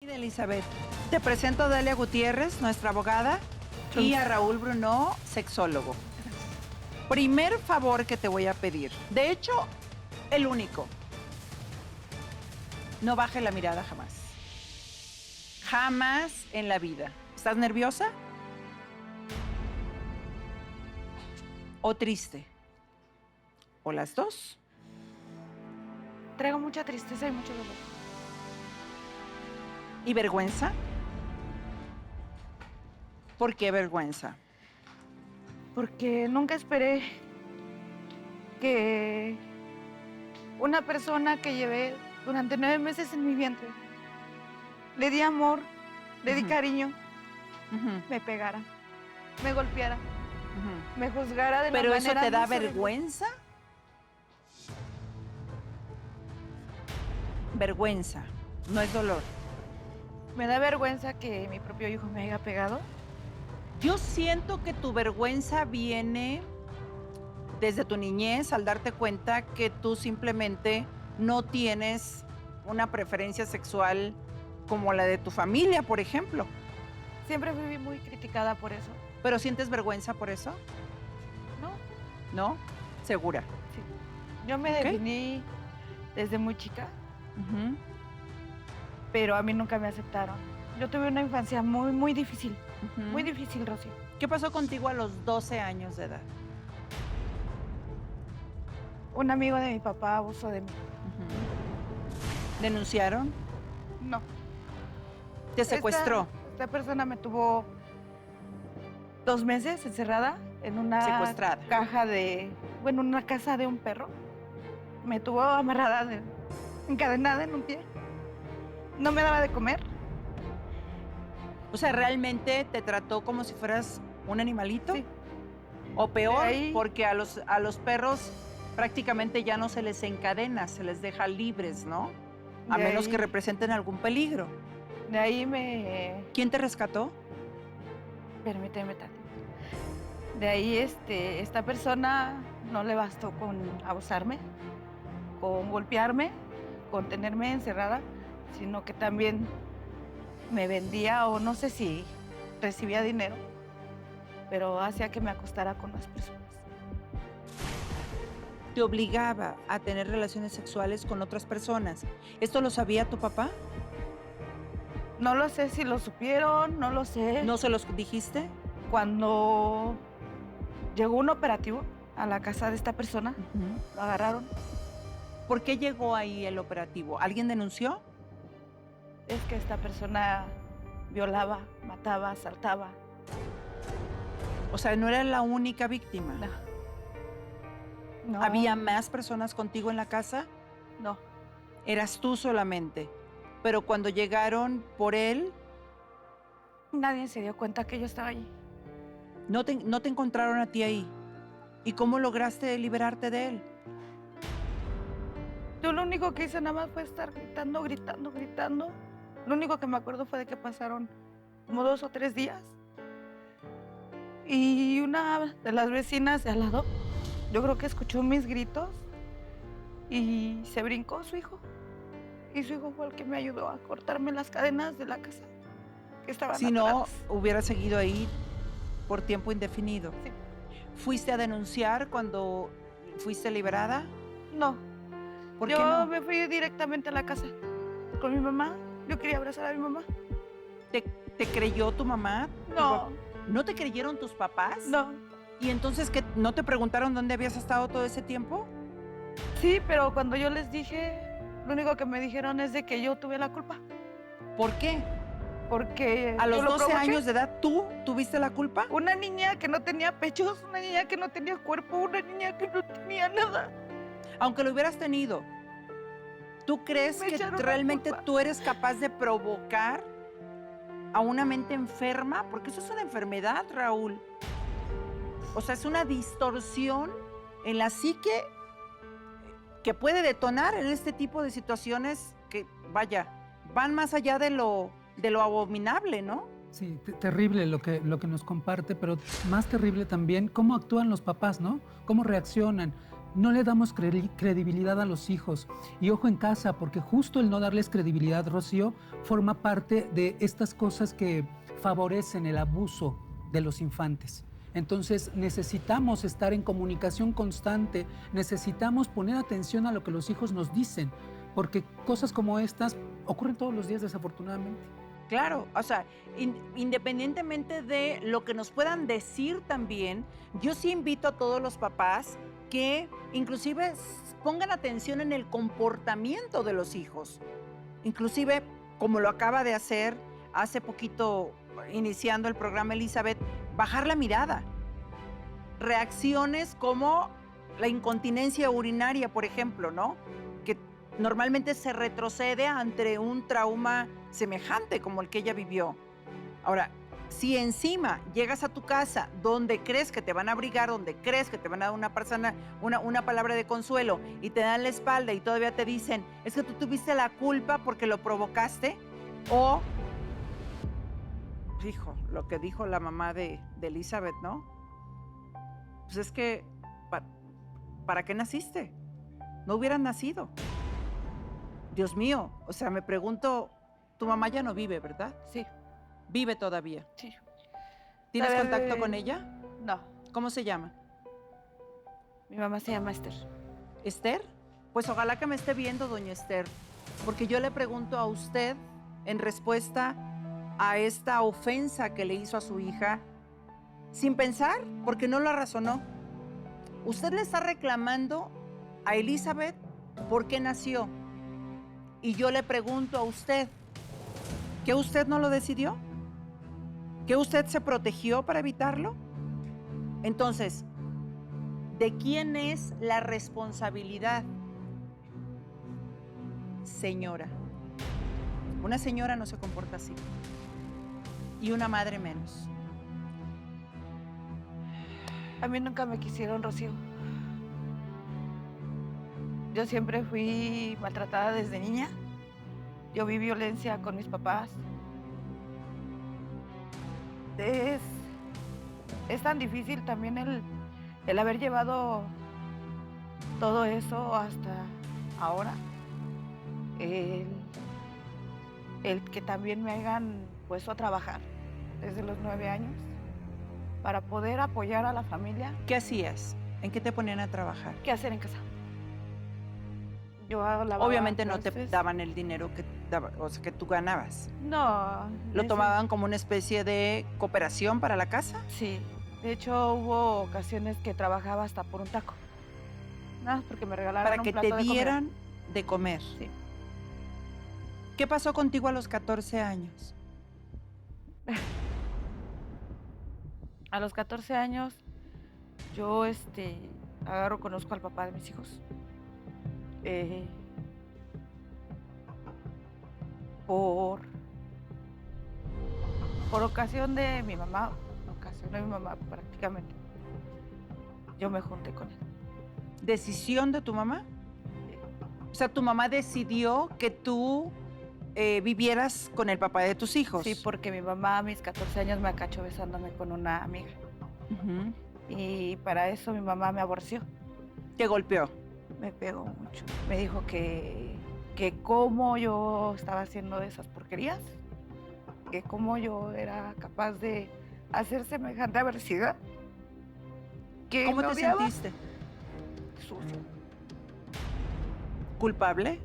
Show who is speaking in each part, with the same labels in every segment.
Speaker 1: Elizabeth, te presento a Dalia Gutiérrez, nuestra abogada, y a Raúl Bruno, sexólogo. Primer favor que te voy a pedir, de hecho, el único. No baje la mirada jamás. Jamás en la vida. ¿Estás nerviosa? ¿O triste? ¿O las dos?
Speaker 2: Traigo mucha tristeza y mucho dolor.
Speaker 1: ¿Y vergüenza? ¿Por qué vergüenza?
Speaker 2: Porque nunca esperé que una persona que llevé durante 9 meses en mi vientre, le di amor, le di cariño, me pegara, me golpeara, me juzgara de la
Speaker 1: ¿Pero
Speaker 2: manera
Speaker 1: eso te da
Speaker 2: más horrible.
Speaker 1: vergüenza? Vergüenza, no es dolor.
Speaker 2: Me da vergüenza que mi propio hijo me haya pegado.
Speaker 1: Yo siento que tu vergüenza viene desde tu niñez al darte cuenta que tú simplemente no tienes una preferencia sexual como la de tu familia, por ejemplo.
Speaker 2: Siempre fui muy criticada por eso.
Speaker 1: ¿Pero sientes vergüenza por eso?
Speaker 2: ¿No?
Speaker 1: ¿No? ¿Segura?
Speaker 2: Sí. Yo me
Speaker 1: Ok.
Speaker 2: definí desde muy chica,
Speaker 1: Ujú.
Speaker 2: pero a mí nunca me aceptaron. Yo tuve una infancia muy difícil.
Speaker 1: Ujú.
Speaker 2: Muy difícil, Rocío.
Speaker 1: ¿Qué pasó contigo a los 12 años de edad?
Speaker 2: Un amigo de mi papá abusó de mí.
Speaker 1: ¿Denunciaron?
Speaker 2: No.
Speaker 1: ¿Te secuestró?
Speaker 2: Esta persona me tuvo 2 meses encerrada en una
Speaker 1: Secuestrada.
Speaker 2: una casa de un perro. Me tuvo amarrada, encadenada en un pie. No me daba de comer.
Speaker 1: O sea, ¿realmente te trató como si fueras un animalito?
Speaker 2: Sí.
Speaker 1: O peor,
Speaker 2: De ahí-
Speaker 1: porque a los perros prácticamente ya no se les encadena, se les deja libres, ¿no? A
Speaker 2: De
Speaker 1: menos
Speaker 2: ahí-
Speaker 1: que representen algún peligro.
Speaker 2: De ahí me...
Speaker 1: ¿Quién te rescató?
Speaker 2: Permíteme tantito. De ahí esta persona no le bastó con abusarme, con golpearme, con tenerme encerrada, sino que también me vendía, o no sé si recibía dinero, pero hacía que me acostara con las personas.
Speaker 1: Te obligaba a tener relaciones sexuales con otras personas. ¿Esto lo sabía tu papá?
Speaker 2: No lo sé si lo supieron, no lo sé.
Speaker 1: ¿No se los dijiste?
Speaker 2: Cuando llegó un operativo a la casa de esta persona, lo agarraron.
Speaker 1: ¿Por qué llegó ahí el operativo? ¿Alguien denunció?
Speaker 2: Es que esta persona violaba, mataba, asaltaba.
Speaker 1: O sea, no era la única víctima.
Speaker 2: No.
Speaker 1: ¿Había más personas contigo en la casa?
Speaker 2: No.
Speaker 1: Eras tú solamente. Pero cuando llegaron por él,
Speaker 2: Nadie se dio cuenta que yo estaba allí.
Speaker 1: no te encontraron a ti ahí. ¿Y cómo lograste liberarte de él?
Speaker 2: Yo lo único que hice nada más fue estar gritando, gritando, gritando. Lo único que me acuerdo fue de que pasaron como 2 o 3 días. Y una de las vecinas de al lado, yo creo que escuchó mis gritos y se brincó su hijo. Y su hijo fue el que me ayudó a cortarme las cadenas de la casa que estaban
Speaker 1: Si no,
Speaker 2: atadas.
Speaker 1: hubiera seguido ahí por tiempo indefinido.
Speaker 2: Sí.
Speaker 1: ¿Fuiste a denunciar cuando fuiste liberada?
Speaker 2: No,
Speaker 1: ¿Por qué
Speaker 2: yo
Speaker 1: no?
Speaker 2: me fui directamente a la casa con mi mamá. Yo quería abrazar a mi mamá.
Speaker 1: ¿Te creyó tu mamá?
Speaker 2: No,
Speaker 1: ¿No te creyeron tus papás?
Speaker 2: no.
Speaker 1: ¿Y entonces qué, no te preguntaron dónde habías estado todo ese tiempo?
Speaker 2: Sí, pero cuando yo les dije, lo único que me dijeron es de que yo tuve la culpa.
Speaker 1: ¿Por qué?
Speaker 2: Porque
Speaker 1: ¿A
Speaker 2: yo
Speaker 1: los
Speaker 2: lo
Speaker 1: 12
Speaker 2: provoqué.
Speaker 1: años de edad tú tuviste la culpa?
Speaker 2: Una niña que no tenía pechos, una niña que no tenía cuerpo, una niña que no tenía nada.
Speaker 1: Aunque lo hubieras tenido, ¿tú crees
Speaker 2: Me
Speaker 1: que
Speaker 2: echaron la
Speaker 1: realmente
Speaker 2: culpa.
Speaker 1: tú eres capaz de provocar a una mente enferma? Porque eso es una enfermedad, Raúl. O sea, es una distorsión en la psique que puede detonar en este tipo de situaciones que, vaya, van más allá de lo abominable, ¿no?
Speaker 3: Sí, terrible lo que nos comparte, pero más terrible también cómo actúan los papás, ¿no? Cómo reaccionan. no le damos credibilidad a los hijos. Y ojo en casa, porque justo el no darles credibilidad, Rocío, forma parte de estas cosas que favorecen el abuso de los infantes. Entonces necesitamos estar en comunicación constante, necesitamos poner atención a lo que los hijos nos dicen, porque cosas como estas ocurren todos los días, desafortunadamente.
Speaker 1: Claro, o sea, independientemente de lo que nos puedan decir también, yo sí invito a todos los papás que inclusive pongan atención en el comportamiento de los hijos. Inclusive, como lo acaba de hacer hace poquito, iniciando el programa Elizabeth, bajar la mirada. Reacciones como la incontinencia urinaria, por ejemplo, ¿no? Que normalmente se retrocede ante un trauma semejante como el que ella vivió. Ahora, si encima llegas a tu casa donde crees que te van a abrigar, donde crees que te van a dar una palabra de consuelo y te dan la espalda y todavía te dicen, es que tú tuviste la culpa porque lo provocaste, o, hijo, lo que dijo la mamá de Elizabeth, ¿no? Pues es que, ¿para qué naciste? No hubieras nacido. Dios mío, o sea, me pregunto, tu mamá ya no vive, ¿verdad?
Speaker 2: Sí,
Speaker 1: Vive todavía.
Speaker 2: sí.
Speaker 1: ¿Tienes
Speaker 2: Todavía
Speaker 1: contacto
Speaker 2: vive.
Speaker 1: con ella?
Speaker 2: No,
Speaker 1: ¿Cómo se llama?
Speaker 2: mi mamá se llama Esther.
Speaker 1: ¿Esther? Pues ojalá que me esté viendo, doña Esther, porque yo le pregunto a usted, en respuesta a esta ofensa que le hizo a su hija, sin pensar, porque no la razonó. Usted le está reclamando a Elizabeth por qué nació. Y yo le pregunto a usted, ¿que usted no lo decidió? ¿Que usted se protegió para evitarlo? Entonces, ¿de quién es la responsabilidad? Señora. Una señora no se comporta así. Y una madre menos.
Speaker 2: A mí nunca me quisieron, Rocío. Yo siempre fui maltratada desde niña. Yo vi violencia con mis papás. Es tan difícil también el haber llevado todo eso hasta ahora. El que también me hayan puesto a trabajar desde los 9 años para poder apoyar a la familia.
Speaker 1: ¿Qué hacías? ¿En qué te ponían a trabajar?
Speaker 2: ¿Qué hacer en casa? Yo lavaba
Speaker 1: Obviamente no te
Speaker 2: trastes.
Speaker 1: daban el dinero o sea, que tú ganabas.
Speaker 2: No.
Speaker 1: ¿Lo
Speaker 2: ese-
Speaker 1: tomaban como una especie de cooperación para la casa?
Speaker 2: Sí. De hecho, hubo ocasiones que trabajaba hasta por un taco. Nada más porque me regalaron
Speaker 1: Para
Speaker 2: un
Speaker 1: que
Speaker 2: plato
Speaker 1: te
Speaker 2: de comida.
Speaker 1: dieran de comer.
Speaker 2: Sí.
Speaker 1: ¿Qué pasó contigo a los 14 años?
Speaker 2: A los 14 años, yo conozco al papá de mis hijos. Por ocasión de mi mamá, prácticamente, yo me junté con él.
Speaker 1: ¿Decisión de tu mamá? O sea, tu mamá decidió que tú vivieras con el papá de tus hijos.
Speaker 2: Sí, porque mi mamá a mis 14 años me acachó besándome con una amiga.
Speaker 1: Ujú.
Speaker 2: Y para eso mi mamá me aborreció.
Speaker 1: Te golpeó.
Speaker 2: Me pegó mucho. Me dijo que cómo yo estaba haciendo esas porquerías, que cómo yo era capaz de hacer semejante aberracidad. Que
Speaker 1: ¿Cómo
Speaker 2: me
Speaker 1: te
Speaker 2: odiaba.
Speaker 1: sentiste?
Speaker 2: Sucio.
Speaker 1: ¿Culpable?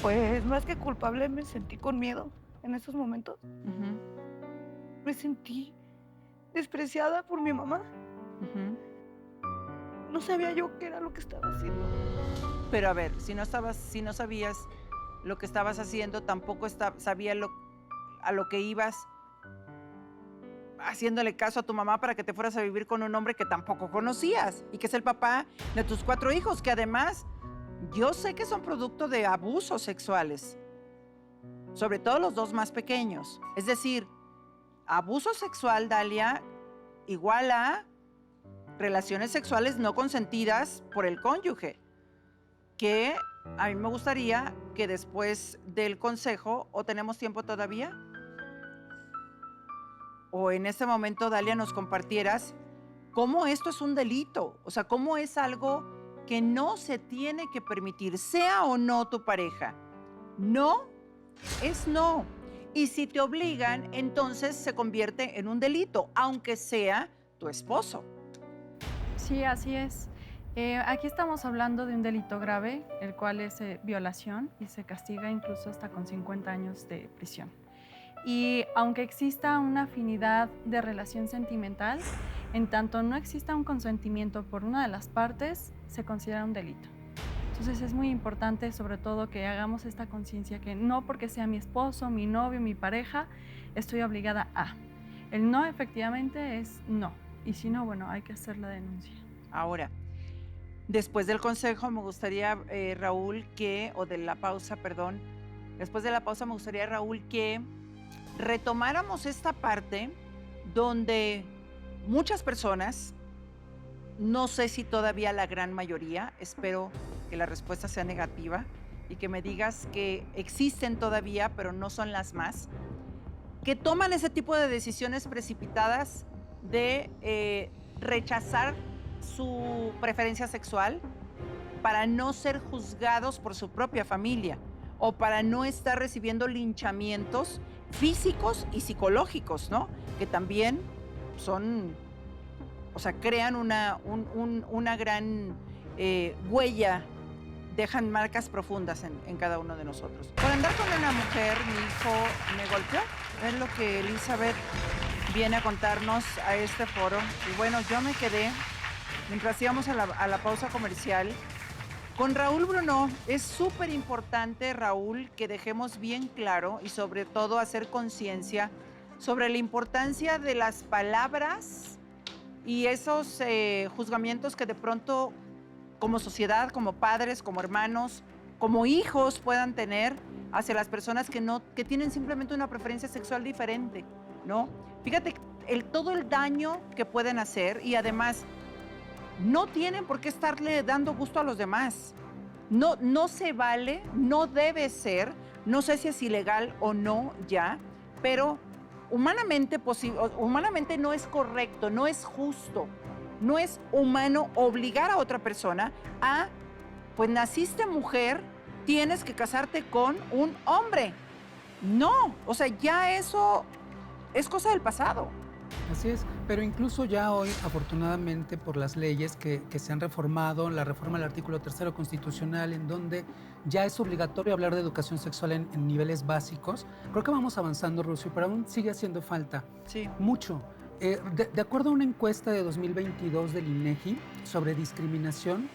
Speaker 2: Pues más que culpable, me sentí con miedo en esos momentos.
Speaker 1: Ujú,
Speaker 2: Me sentí despreciada por mi mamá.
Speaker 1: ujú.
Speaker 2: No sabía yo qué era lo que estaba haciendo.
Speaker 1: Pero a ver, si no sabías lo que estabas haciendo, tampoco sabías a lo que ibas, haciéndole caso a tu mamá para que te fueras a vivir con un hombre que tampoco conocías y que es el papá de tus 4 hijos, que además yo sé que son producto de abusos sexuales, sobre todo los 2 más pequeños. Es decir, abuso sexual, Dalia, igual a relaciones sexuales no consentidas por el cónyuge, que a mí me gustaría que después del consejo, ¿o tenemos tiempo todavía? O en este momento, Dalia, nos compartieras cómo esto es un delito, o sea, cómo es algo que no se tiene que permitir, sea o no tu pareja. No es no. Y si te obligan, entonces se convierte en un delito, aunque sea tu esposo.
Speaker 4: Sí, así es. Aquí estamos hablando de un delito grave, el cual es violación y se castiga incluso hasta con 50 años de prisión. Y aunque exista una afinidad de relación sentimental, en tanto no exista un consentimiento por una de las partes, se considera un delito. Entonces es muy importante, sobre todo, que hagamos esta conciencia que no porque sea mi esposo, mi novio, mi pareja, estoy obligada a. El no efectivamente es no. Y si no, bueno, hay que hacer la denuncia.
Speaker 1: Ahora, después del consejo me gustaría, Raúl, o de la pausa, perdón, después de la pausa me gustaría, Raúl, que retomáramos esta parte donde muchas personas, no sé si todavía la gran mayoría, espero que la respuesta sea negativa y que me digas que existen todavía, pero no son las más, que toman ese tipo de decisiones precipitadas de rechazar su preferencia sexual para no ser juzgados por su propia familia o para no estar recibiendo linchamientos físicos y psicológicos, ¿no? Que también son, o sea, crean una gran huella, dejan marcas profundas en cada uno de nosotros. Por andar con una mujer, mi hijo me golpeó. Es lo que Elizabeth viene a contarnos a este foro. Y bueno, yo me quedé, mientras íbamos a la pausa comercial, con Raúl Bruno. Es súper importante, Raúl, que dejemos bien claro y sobre todo hacer conciencia sobre la importancia de las palabras y esos juzgamientos que de pronto como sociedad, como padres, como hermanos, como hijos puedan tener hacia las personas que tienen simplemente una preferencia sexual diferente, ¿no? Fíjate todo el daño que pueden hacer y además no tienen por qué estarle dando gusto a los demás. No se vale, no debe ser, no sé si es ilegal o no ya, pero humanamente no es correcto, no es justo, no es humano obligar a otra persona a, pues naciste mujer, tienes que casarte con un hombre. No, o sea, ya eso es cosa del pasado.
Speaker 3: Así es, pero incluso ya hoy, afortunadamente, por las leyes que se han reformado, la reforma del artículo 3 constitucional, en donde ya es obligatorio hablar de educación sexual en niveles básicos, creo que vamos avanzando, Rocío, pero aún sigue haciendo falta mucho. De acuerdo a una encuesta de 2022 del INEGI sobre discriminación,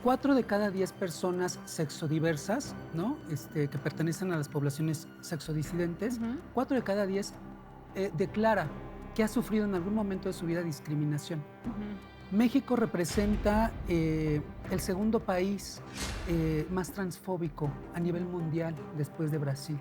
Speaker 3: 4 de cada 10 personas sexodiversas, ¿no? Que pertenecen a las poblaciones sexodisidentes, 4 de cada 10 declara que ha sufrido en algún momento de su vida discriminación. México representa el segundo país más transfóbico a nivel mundial después de Brasil.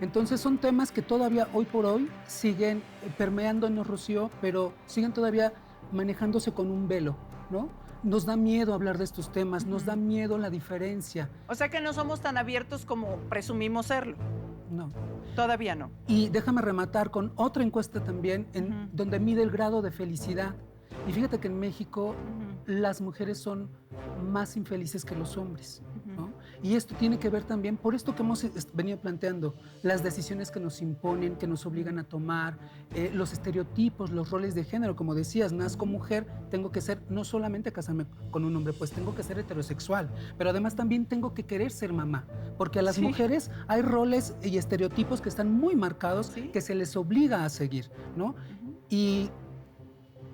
Speaker 3: Entonces son temas que todavía hoy por hoy siguen permeándonos, Rocío, pero siguen todavía manejándose con un velo, ¿no? Nos da miedo hablar de estos temas, nos da miedo la diferencia.
Speaker 1: O sea que no somos tan abiertos como presumimos serlo.
Speaker 3: No.
Speaker 1: Todavía no.
Speaker 3: Y déjame rematar con otra encuesta también, donde mide el grado de felicidad. Y fíjate que en México las mujeres son más infelices que los hombres, ¿no? Y esto tiene que ver también, por esto que hemos venido planteando, las decisiones que nos imponen, que nos obligan a tomar, los estereotipos, los roles de género. Como decías, nazco mujer, tengo que ser, no solamente casarme con un hombre, pues tengo que ser heterosexual, pero además también tengo que querer ser mamá, porque a las mujeres hay roles y estereotipos que están muy marcados, que se les obliga a seguir, ¿no? Y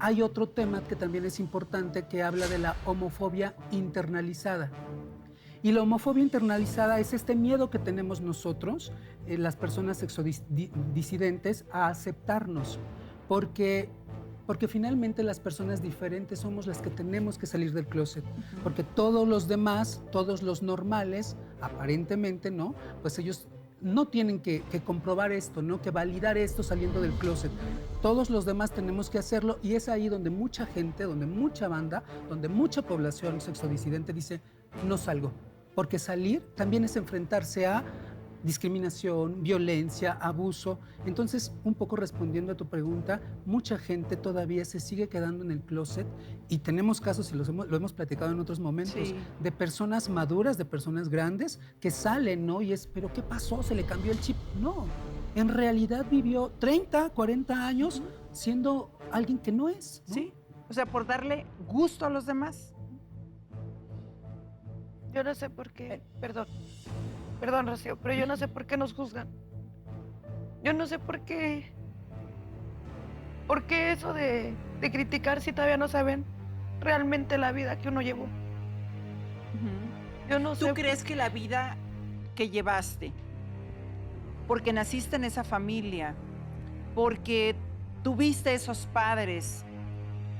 Speaker 3: hay otro tema que también es importante, que habla de la homofobia internalizada. Y la homofobia internalizada es este miedo que tenemos nosotros, las personas sexodisidentes, a aceptarnos, porque finalmente las personas diferentes somos las que tenemos que salir del closet, porque todos los demás, todos los normales, aparentemente, ¿no? Pues ellos no tienen que comprobar esto, ¿no? Que validar esto saliendo del closet. Todos los demás tenemos que hacerlo, y es ahí donde mucha gente, donde mucha banda, donde mucha población sexodisidente dice, no salgo. Porque salir también es enfrentarse a discriminación, violencia, abuso. Entonces, un poco respondiendo a tu pregunta, mucha gente todavía se sigue quedando en el closet y tenemos casos, y lo hemos platicado en otros momentos,
Speaker 1: Sí.
Speaker 3: de personas maduras, de personas grandes que salen, ¿no? Y es, ¿pero qué pasó? ¿Se le cambió el chip? No, en realidad vivió 30, 40 años siendo alguien que no es, ¿no?
Speaker 1: ¿Sí? O sea, por darle gusto a los demás.
Speaker 2: Yo no sé por qué, perdón, Rocío, pero yo no sé por qué nos juzgan. Yo no sé por qué eso de criticar si todavía no saben realmente la vida que uno llevó. Yo no sé.
Speaker 1: ¿Tú crees que la vida que llevaste, porque naciste en esa familia, porque tuviste esos padres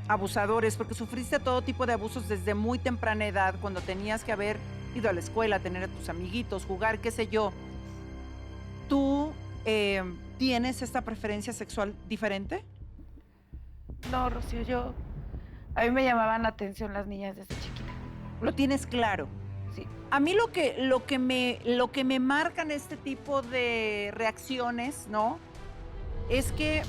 Speaker 1: abusadores, porque sufriste todo tipo de abusos desde muy temprana edad, cuando tenías que haber ido a la escuela, tener a tus amiguitos, jugar, qué sé yo, ¿tú tienes esta preferencia sexual diferente?
Speaker 2: No, Rocío, a mí me llamaban la atención las niñas desde chiquita.
Speaker 1: ¿Lo tienes claro?
Speaker 2: Sí.
Speaker 1: A mí lo que me marcan este tipo de reacciones, ¿no? Es que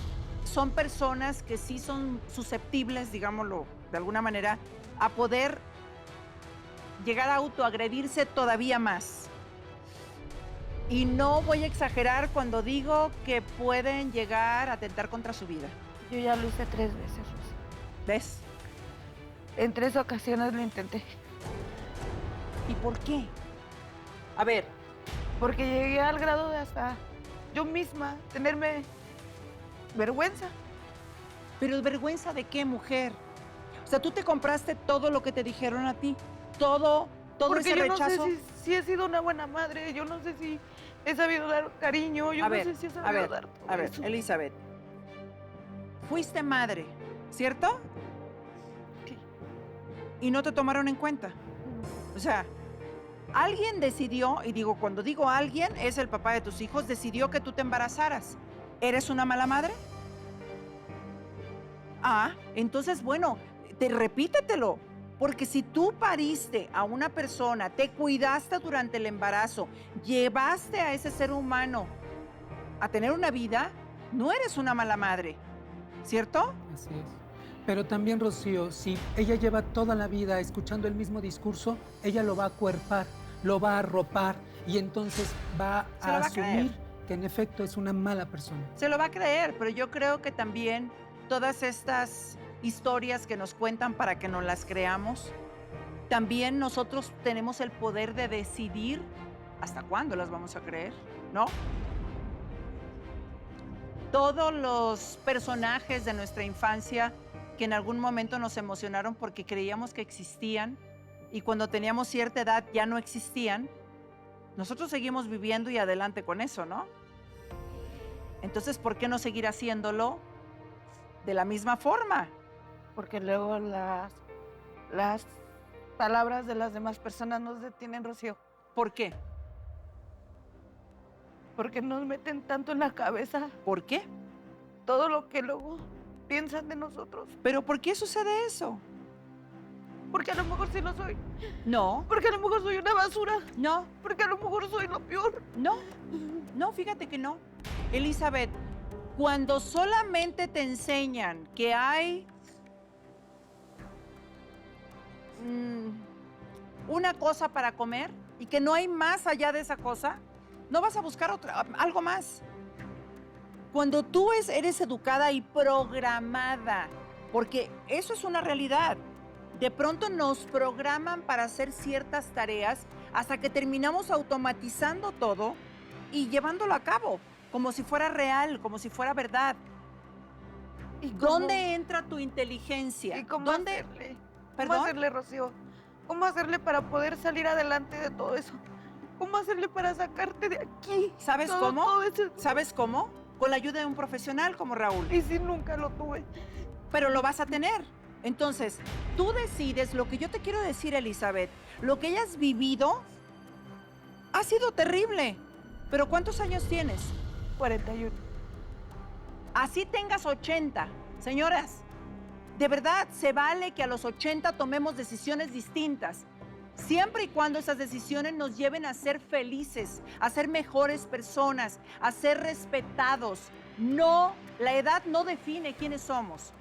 Speaker 1: son personas que sí son susceptibles, digámoslo de alguna manera, a poder llegar a autoagredirse todavía más. Y no voy a exagerar cuando digo que pueden llegar a atentar contra su vida.
Speaker 2: Yo ya lo hice 3 veces, Rocío.
Speaker 1: ¿Ves?
Speaker 2: En 3 ocasiones lo intenté.
Speaker 1: ¿Y por qué? A ver,
Speaker 2: Porque llegué al grado de hasta yo misma tenerme vergüenza.
Speaker 1: ¿pero vergüenza de qué, mujer? O sea, tú te compraste todo lo que te dijeron a ti, todo
Speaker 2: Porque
Speaker 1: ese
Speaker 2: yo
Speaker 1: rechazo.
Speaker 2: no sé si he sido una buena madre, yo no sé si he sabido dar cariño, yo
Speaker 1: A
Speaker 2: no
Speaker 1: ver,
Speaker 2: sé si he
Speaker 1: a
Speaker 2: sabido
Speaker 1: ver,
Speaker 2: dar todo
Speaker 1: a ver,
Speaker 2: eso.
Speaker 1: Elizabeth, fuiste madre, ¿cierto?
Speaker 2: Sí.
Speaker 1: Y no te tomaron en cuenta. O sea, alguien decidió, y digo, cuando digo alguien, es el papá de tus hijos, decidió que tú te embarazaras. ¿Eres una mala madre? Ah, entonces, bueno, repítetelo. Porque si tú pariste a una persona, te cuidaste durante el embarazo, llevaste a ese ser humano a tener una vida, no eres una mala madre, ¿cierto?
Speaker 3: Así es. Pero también, Rocío, si ella lleva toda la vida escuchando el mismo discurso, ella lo va a acuerpar, lo va a arropar y entonces va
Speaker 1: Se lo
Speaker 3: a
Speaker 1: va a
Speaker 3: asumir
Speaker 1: creer.
Speaker 3: que en efecto es una mala persona.
Speaker 1: Se lo va a creer, pero yo creo que también todas estas historias que nos cuentan para que nos las creamos, también nosotros tenemos el poder de decidir hasta cuándo las vamos a creer, ¿no? Todos los personajes de nuestra infancia que en algún momento nos emocionaron porque creíamos que existían y cuando teníamos cierta edad ya no existían, nosotros seguimos viviendo y adelante con eso, ¿no? Entonces, ¿por qué no seguir haciéndolo de la misma forma?
Speaker 2: Porque luego las palabras de las demás personas nos detienen, Rocío.
Speaker 1: ¿Por qué?
Speaker 2: Porque nos meten tanto en la cabeza
Speaker 1: ¿Por qué?
Speaker 2: todo lo que luego piensan de nosotros.
Speaker 1: ¿Pero por qué sucede eso?
Speaker 2: Porque a lo mejor sí lo soy.
Speaker 1: No,
Speaker 2: Porque a lo mejor soy una basura.
Speaker 1: no,
Speaker 2: Porque a lo mejor soy lo peor.
Speaker 1: no, fíjate que no. Elizabeth, cuando solamente te enseñan que hay una cosa para comer y que no hay más allá de esa cosa, no vas a buscar algo más. Cuando tú eres educada y programada, porque eso es una realidad, de pronto nos programan para hacer ciertas tareas hasta que terminamos automatizando todo y llevándolo a cabo, como si fuera real, como si fuera verdad.
Speaker 2: ¿Y cómo-
Speaker 1: ¿Dónde entra tu inteligencia?
Speaker 2: ¿Y cómo
Speaker 1: ¿Dónde?
Speaker 2: hacerle?
Speaker 1: ¿Perdón?
Speaker 2: ¿Cómo hacerle, Rocío? ¿Cómo hacerle para poder salir adelante de todo eso? ¿Cómo hacerle para sacarte de aquí?
Speaker 1: ¿Sabes
Speaker 2: Todo-
Speaker 1: cómo?
Speaker 2: todo ese-
Speaker 1: ¿Sabes cómo? Con la ayuda de un profesional como Raúl.
Speaker 2: Y si nunca lo tuve.
Speaker 1: Pero lo vas a tener. Entonces, tú decides. Lo que yo te quiero decir, Elizabeth, lo que hayas vivido ha sido terrible. Pero ¿cuántos años tienes?
Speaker 2: 41.
Speaker 1: Así tengas 80. Señoras, de verdad se vale que a los 80 tomemos decisiones distintas. Siempre y cuando esas decisiones nos lleven a ser felices, a ser mejores personas, a ser respetados. No, la edad no define quiénes somos,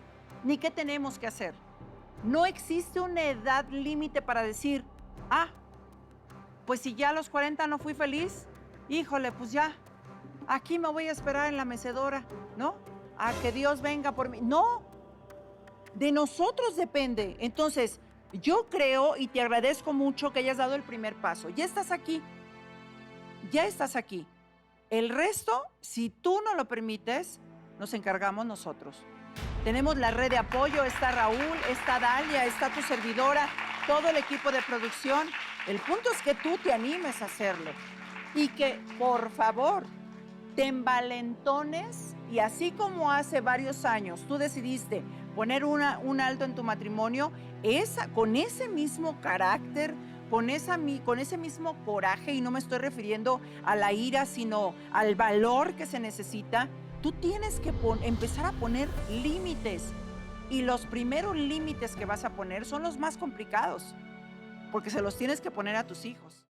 Speaker 1: ni qué tenemos que hacer. No existe una edad límite para decir, pues si ya a los 40 no fui feliz, híjole, pues ya, aquí me voy a esperar en la mecedora, ¿no? A que Dios venga por mí. No, de nosotros depende. Entonces, yo creo y te agradezco mucho que hayas dado el primer paso. Ya estás aquí. Ya estás aquí. El resto, si tú no lo permites, nos encargamos nosotros. Tenemos la red de apoyo, está Raúl, está Dalia, está tu servidora, todo el equipo de producción. El punto es que tú te animes a hacerlo y que, por favor, te envalentones y así como hace varios años tú decidiste poner un alto en tu matrimonio, con ese mismo carácter, con ese mismo coraje, y no me estoy refiriendo a la ira, sino al valor que se necesita, tú tienes que empezar a poner límites. Y los primeros límites que vas a poner son los más complicados, porque se los tienes que poner a tus hijos.